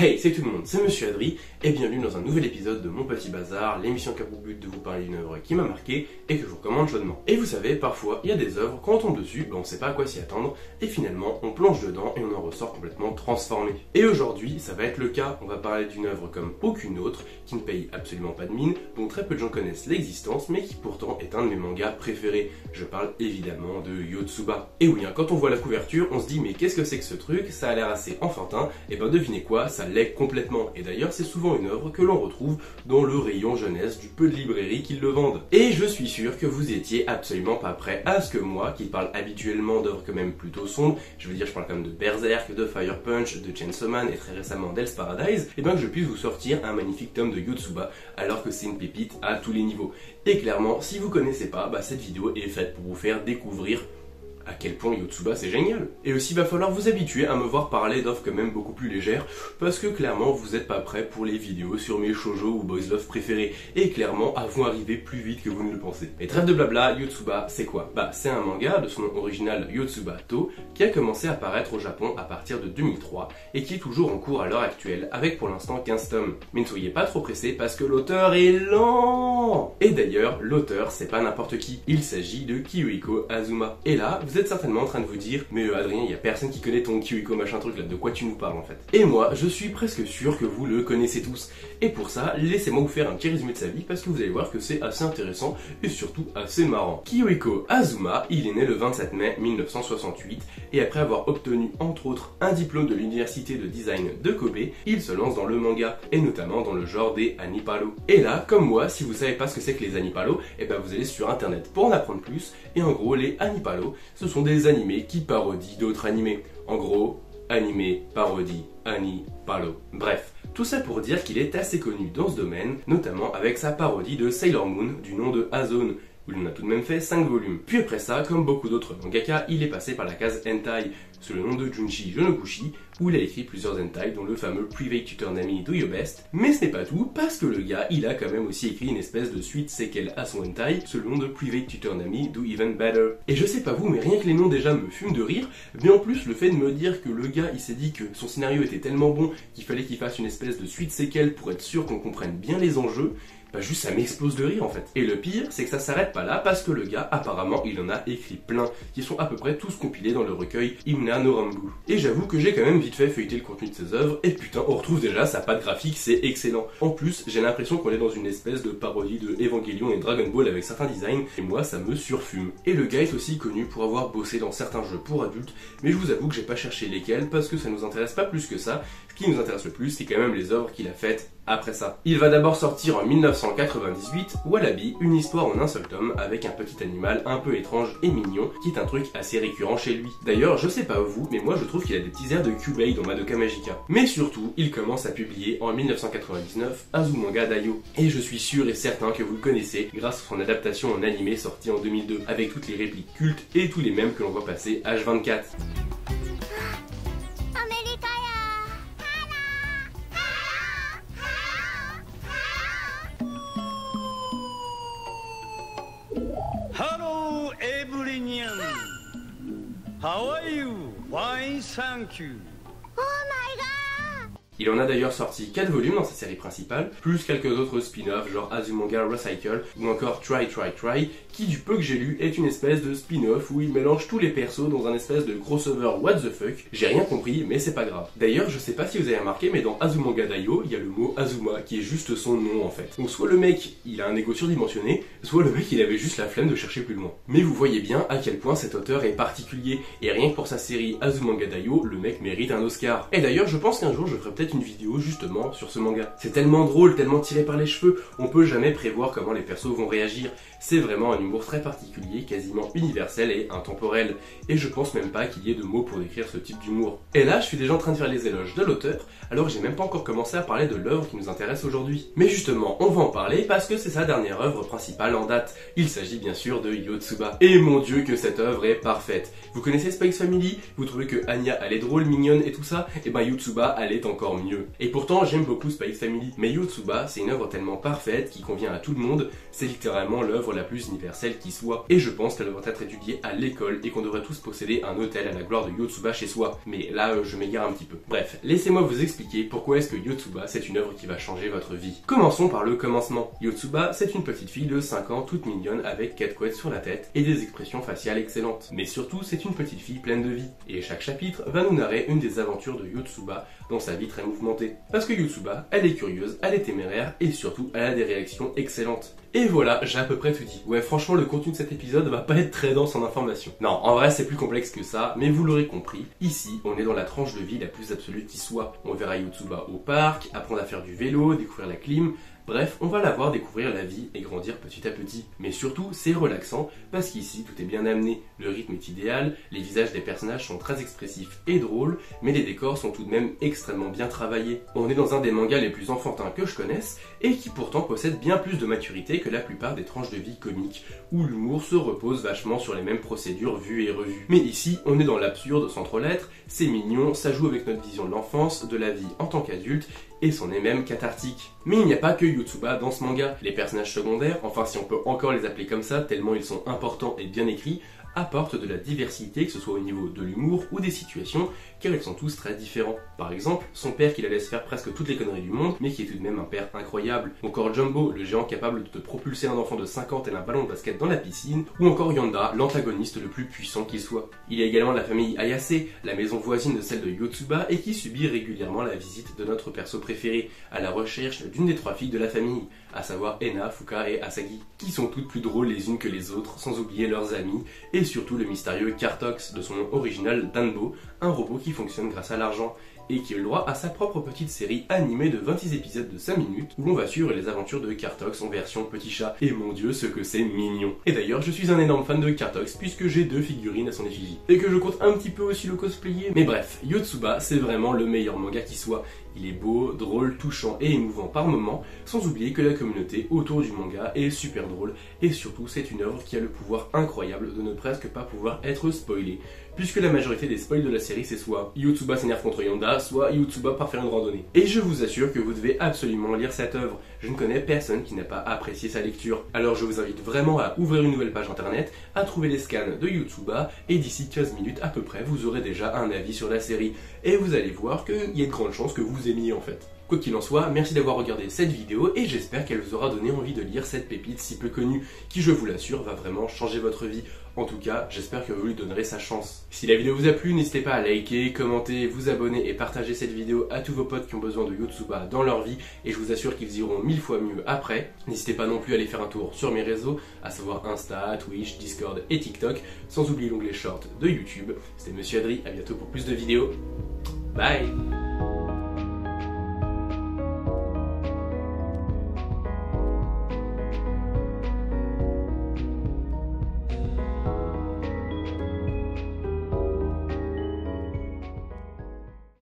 Hey, c'est tout le monde, c'est Monsieur Adri, et bienvenue dans un nouvel épisode de Mon Petit Bazar, l'émission qui a pour but de vous parler d'une œuvre qui m'a marqué et que je vous recommande chaudement. Et vous savez, parfois, il y a des œuvres, quand on tombe dessus, on sait pas à quoi s'y attendre, et finalement, on plonge dedans et on en ressort complètement transformé. Et aujourd'hui, ça va être le cas, on va parler d'une œuvre comme aucune autre, qui ne paye absolument pas de mine, dont très peu de gens connaissent l'existence, mais qui pourtant est un de mes mangas préférés. Je parle évidemment de Yotsuba. Et oui, quand on voit la couverture, on se dit mais qu'est-ce que c'est que ce truc? Ça a l'air assez enfantin, et ben devinez quoi, ça l'est complètement. Et d'ailleurs, c'est souvent une œuvre que l'on retrouve dans le rayon jeunesse du peu de librairies qui le vendent. Et je suis sûr que vous étiez absolument pas prêt à ce que moi, qui parle habituellement d'œuvres quand même plutôt sombres, je veux dire je parle quand même de Berserk, de Fire Punch, de Chainsaw Man et très récemment d'Hell's Paradise, et bien que je puisse vous sortir un magnifique tome de Yotsuba alors que c'est une pépite à tous les niveaux. Et clairement, si vous connaissez pas, cette vidéo est faite pour vous faire découvrir à quel point Yotsuba c'est génial. Et aussi va falloir vous habituer à me voir parler d'offres quand même beaucoup plus légères, parce que clairement vous êtes pas prêt pour les vidéos sur mes shoujo ou boys love préférés, et clairement elles vont arriver plus vite que vous ne le pensez. Et trêve de blabla, Yotsuba c'est quoi? C'est un manga de son nom original Yotsuba To, qui a commencé à apparaître au Japon à partir de 2003, et qui est toujours en cours à l'heure actuelle, avec pour l'instant 15 tomes. Mais ne soyez pas trop pressés parce que l'auteur est lent. Et d'ailleurs, l'auteur c'est pas n'importe qui, il s'agit de Kiyohiko Azuma. Et là, vous êtes certainement en train de vous dire mais Adrien, il y a personne qui connaît ton Kiyohiko machin truc là, de quoi tu nous parles en fait? Et moi, je suis presque sûr que vous le connaissez tous. Et pour ça, laissez-moi vous faire un petit résumé de sa vie parce que vous allez voir que c'est assez intéressant et surtout assez marrant. Kiyohiko Azuma, il est né le 27 mai 1968 et après avoir obtenu entre autres un diplôme de l'université de design de Kobe, il se lance dans le manga et notamment dans le genre des Anipalo. Et là, comme moi, si vous savez pas ce que c'est que les Anipalo, et vous allez sur internet pour en apprendre plus. Et en gros, les Anipalo, ce sont des animés qui parodient d'autres animés. En gros, animé, parodie, Anipalo. Bref, tout ça pour dire qu'il est assez connu dans ce domaine, notamment avec sa parodie de Sailor Moon du nom de Azone, où il en a tout de même fait 5 volumes. Puis après ça, comme beaucoup d'autres mangaka, il est passé par la case hentai, sous le nom de Junshi Jonokushi, où il a écrit plusieurs hentai, dont le fameux Private Tutor Nami Do Your Best. Mais ce n'est pas tout, parce que le gars, il a quand même aussi écrit une espèce de suite séquelle à son hentai, sous le nom de Private Tutor Nami Do Even Better. Et je sais pas vous, mais rien que les noms déjà me fument de rire, mais en plus le fait de me dire que le gars, il s'est dit que son scénario était tellement bon qu'il fallait qu'il fasse une espèce de suite séquelle pour être sûr qu'on comprenne bien les enjeux, juste ça m'explose de rire en fait. Et le pire, c'est que ça s'arrête pas là parce que le gars, apparemment, il en a écrit plein, qui sont à peu près tous compilés dans le recueil Himna no Rambu. Et j'avoue que j'ai quand même vite fait feuilleter le contenu de ses œuvres, et putain, on retrouve déjà sa patte graphique, c'est excellent. En plus, j'ai l'impression qu'on est dans une espèce de parodie de Evangelion et Dragon Ball avec certains designs, et moi ça me surfume. Et le gars est aussi connu pour avoir bossé dans certains jeux pour adultes, mais je vous avoue que j'ai pas cherché lesquels parce que ça nous intéresse pas plus que ça. Ce qui nous intéresse le plus, c'est quand même les œuvres qu'il a faites après ça. Il va d'abord sortir en 1998 Wallaby, une histoire en un seul tome avec un petit animal un peu étrange et mignon, qui est un truc assez récurrent chez lui. D'ailleurs, je sais pas vous, mais moi je trouve qu'il a des petits airs de Kyubey dans Madoka Magica. Mais surtout, il commence à publier en 1999 Azumanga Daioh. Et je suis sûr et certain que vous le connaissez grâce à son adaptation en animé sortie en 2002, avec toutes les répliques cultes et tous les mèmes que l'on voit passer H24. Hello everyone. How are you? Fine, thank you. Oh my god! Il en a d'ailleurs sorti 4 volumes dans sa série principale, plus quelques autres spin-offs genre Azumanga Recycle ou encore Try Try Try, qui du peu que j'ai lu est une espèce de spin-off où il mélange tous les persos dans un espèce de crossover what the fuck. J'ai rien compris, mais c'est pas grave. D'ailleurs, je sais pas si vous avez remarqué, mais dans Azumanga Daioh, il y a le mot Azuma qui est juste son nom en fait. Donc soit le mec, il a un ego surdimensionné, soit le mec, il avait juste la flemme de chercher plus loin. Mais vous voyez bien à quel point cet auteur est particulier, et rien que pour sa série Azumanga Daioh, le mec mérite un Oscar. Et d'ailleurs, je pense qu'un jour, je ferai peut-être une vidéo justement sur ce manga. C'est tellement drôle, tellement tiré par les cheveux, on peut jamais prévoir comment les persos vont réagir. C'est vraiment un humour très particulier, quasiment universel et intemporel. Et je pense même pas qu'il y ait de mots pour décrire ce type d'humour. Et là, je suis déjà en train de faire les éloges de l'auteur, alors j'ai même pas encore commencé à parler de l'œuvre qui nous intéresse aujourd'hui. Mais justement, on va en parler parce que c'est sa dernière œuvre principale en date. Il s'agit bien sûr de Yotsuba. Et mon dieu que cette œuvre est parfaite. Vous connaissez Spikes Family? Vous trouvez que Anya elle est drôle, mignonne et tout ça? Et Yotsuba elle est encore mieux. Et pourtant j'aime beaucoup Spy X Family, mais Yotsuba c'est une œuvre tellement parfaite qui convient à tout le monde, c'est littéralement l'œuvre la plus universelle qui soit, et je pense qu'elle devrait être étudiée à l'école et qu'on devrait tous posséder un hôtel à la gloire de Yotsuba chez soi. Mais là je m'égare un petit peu. Bref, laissez-moi vous expliquer pourquoi est-ce que Yotsuba c'est une œuvre qui va changer votre vie. Commençons par le commencement. Yotsuba c'est une petite fille de 5 ans toute mignonne avec 4 couettes sur la tête et des expressions faciales excellentes. Mais surtout c'est une petite fille pleine de vie. Et chaque chapitre va nous narrer une des aventures de Yotsuba dans sa vie très mouvementée. Parce que Yotsuba, elle est curieuse, elle est téméraire et surtout elle a des réactions excellentes. Et voilà, j'ai à peu près tout dit. Ouais, franchement le contenu de cet épisode va pas être très dense en informations. Non, en vrai c'est plus complexe que ça, mais vous l'aurez compris, ici on est dans la tranche de vie la plus absolue qui soit. On verra Yotsuba au parc, apprendre à faire du vélo, découvrir la clim. Bref, on va la voir découvrir la vie et grandir petit à petit. Mais surtout, c'est relaxant, parce qu'ici, tout est bien amené. Le rythme est idéal, les visages des personnages sont très expressifs et drôles, mais les décors sont tout de même extrêmement bien travaillés. On est dans un des mangas les plus enfantins que je connaisse, et qui pourtant possède bien plus de maturité que la plupart des tranches de vie comiques, où l'humour se repose vachement sur les mêmes procédures vues et revues. Mais ici, on est dans l'absurde sans trop l'être, c'est mignon, ça joue avec notre vision de l'enfance, de la vie en tant qu'adulte, et c'en est même cathartique. Mais il n'y a pas que Yotsuba dans ce manga. Les personnages secondaires, enfin si on peut encore les appeler comme ça, tellement ils sont importants et bien écrits, apportent de la diversité, que ce soit au niveau de l'humour ou des situations, car ils sont tous très différents. Par exemple, son père qui la laisse faire presque toutes les conneries du monde, mais qui est tout de même un père incroyable. Ou encore Jumbo, le géant capable de te propulser un enfant de 5 ans tel un ballon de basket dans la piscine. Ou encore Yonda, l'antagoniste le plus puissant qu'il soit. Il y a également la famille Ayase, la maison voisine de celle de Yotsuba, et qui subit régulièrement la visite de notre perso préféré, à la recherche d'une des 3 filles de la famille, à savoir Ena, Fuka et Asagi, qui sont toutes plus drôles les unes que les autres, sans oublier leurs amis, et surtout le mystérieux Cartox, de son nom original Danbo, un robot qui fonctionne grâce à l'argent, et qui a le droit à sa propre petite série animée de 26 épisodes de 5 minutes, où l'on va suivre les aventures de Cartox en version petit chat, et mon dieu ce que c'est mignon. Et d'ailleurs je suis un énorme fan de Cartox, puisque j'ai 2 figurines à son effigie, et que je compte un petit peu aussi le cosplayer. Mais bref, Yotsuba c'est vraiment le meilleur manga qui soit. Il est beau, drôle, touchant et émouvant par moments, sans oublier que la communauté autour du manga est super drôle, et surtout c'est une œuvre qui a le pouvoir incroyable de ne presque pas pouvoir être spoilée, puisque la majorité des spoils de la série c'est soit Yotsuba s'énerve contre Yonda, soit Yotsuba part faire une randonnée. Et je vous assure que vous devez absolument lire cette œuvre, je ne connais personne qui n'a pas apprécié sa lecture. Alors je vous invite vraiment à ouvrir une nouvelle page internet, à trouver les scans de Yotsuba, et d'ici 15 minutes à peu près vous aurez déjà un avis sur la série, et vous allez voir qu'il y a de grandes chances que vous aimiez en fait. Quoi qu'il en soit, merci d'avoir regardé cette vidéo et j'espère qu'elle vous aura donné envie de lire cette pépite si peu connue qui, je vous l'assure, va vraiment changer votre vie. En tout cas, j'espère que vous lui donnerez sa chance. Si la vidéo vous a plu, n'hésitez pas à liker, commenter, vous abonner et partager cette vidéo à tous vos potes qui ont besoin de Yotsuba dans leur vie et je vous assure qu'ils iront 1000 fois mieux après. N'hésitez pas non plus à aller faire un tour sur mes réseaux, à savoir Insta, Twitch, Discord et TikTok, sans oublier l'onglet Short de YouTube. C'était Monsieur Adri, à bientôt pour plus de vidéos. Bye!